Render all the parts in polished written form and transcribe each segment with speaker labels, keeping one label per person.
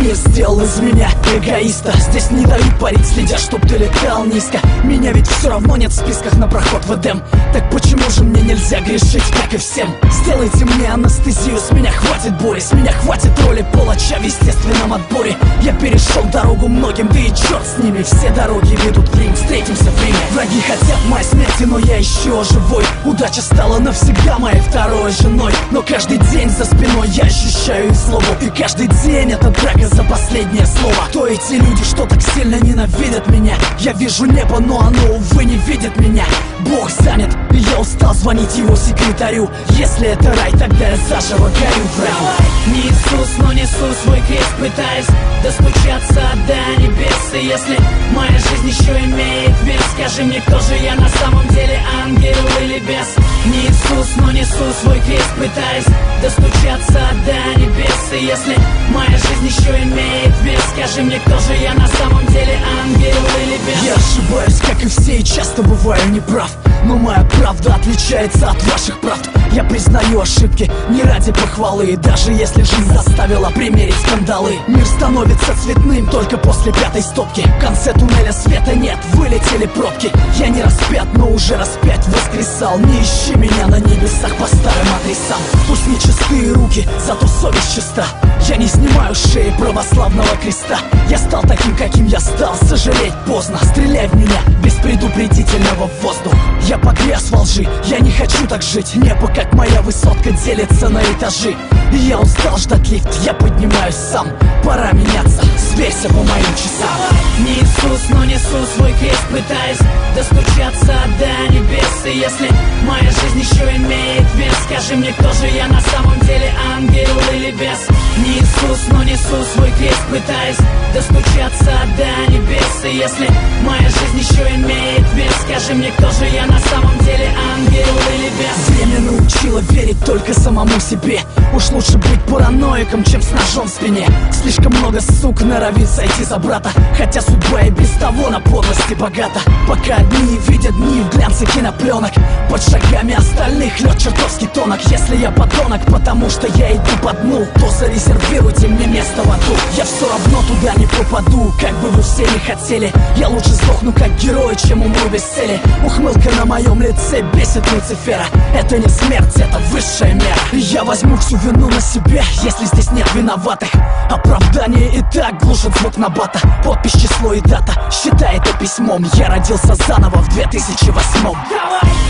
Speaker 1: Мир сделал из меня эгоиста. Здесь не дают парить, следя, чтоб ты летал низко. Меня ведь все равно нет в списках на проход в Эдем. Так почему же мне нельзя грешить, как и всем? Сделайте мне анестезию, с меня хватит боли, с меня хватит роли палача в естественном отборе. Я перешел дорогу многим, да и черт с ними. Все дороги ведут в Рим, встретимся в Риме. Враги хотят моей смерти, но я еще живой. Удача стала навсегда моей второй женой. Но каждый день за спиной я ощущаю их злобу. И каждый день это драка за последнее слово. Кто эти люди, что так сильно ненавидят меня? Я вижу небо, но оно, увы, не видит меня. Бог занят, и я устал звонить его секретарю. Если это рай, тогда я заживо горю в раю.
Speaker 2: Не Иисус, но несу свой крест, пытаясь достучаться до небес. И если моя жизнь еще имеет вес, скажи мне, кто же я на самом деле, ангел или бес? Не Иисус, но несу свой крест, пытаясь достучаться до небес. И если моя жизнь еще имеет вес, скажи мне, кто же я на самом деле, ангел или бес?
Speaker 1: Я ошибаюсь, как и все, и часто бываю неправ. Но моя правда отличается от ваших правд. Я признаю ошибки не ради похвалы, и даже если жизнь заставила примерить скандалы. Мир становится цветным только после пятой стопки. В конце туннеля света нет, вылетели пробки. Я не распят, но уже распять воскресал. Не ищи меня на небесах по старым адресам. Пусть не чистые руки, зато совесть чиста. Я не снимаю с шеи православного креста. Я стал таким, каким я стал, сожалеть поздно. Стреляй в меня без предупредительного в воздух. Я погряз во лжи, я не хочу так жить. Небо, как моя высотка, делится на этажи. И я устал ждать лифт, я поднимаюсь сам. Пора меняться, сверься по моим часам.
Speaker 2: Не Иисус, но несу свой крест, пытаясь достучаться до небес. И если моя жизнь еще имеет вес, скажи мне, кто же я на самом деле, ангел или бес? Не Иисус, но несу свой крест, пытаясь достучаться до небес. И если моя жизнь еще имеет вес, скажи мне, кто же я на самом деле, ангел или бес?
Speaker 1: Время научило верить только самому себе. Уж лучше быть параноиком, чем с ножом в спине. Слишком много сук норовит сойти за брата, хотя судьба и без того на подлости богата. Пока одни видят дни в глянце кинопленок, под шагами остальных лед чертовски тонок. Если я подонок, потому что я иду по дну, то зарезервируйте мне место в аду. Я все равно туда не попаду, как бы вы все не хотели. Я лучше сдохну как герой, чем умру без цели. Ухмылка на моем лице бесит Люцифера. Это не смерть, это высшая мера. И я возьму всю вину на себя, если здесь нет виноватых. Оправдание и так глушит звук набата. Подпись, число и дата, считай это письмом. Я родился заново в 2008.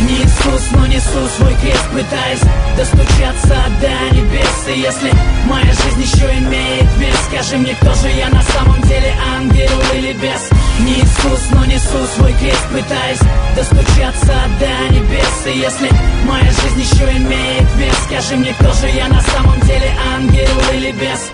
Speaker 2: Не Иисус, но несу свой крест, пытаясь достучаться до небес. И если моя жизнь еще имеет вес, скажи мне, кто же я на самом деле, ангел или бес? Не Иисус, но несу свой крест, пытаясь достучаться до небес. И если моя жизнь еще имеет вес, скажи мне, кто же я на самом деле, ангел или бес?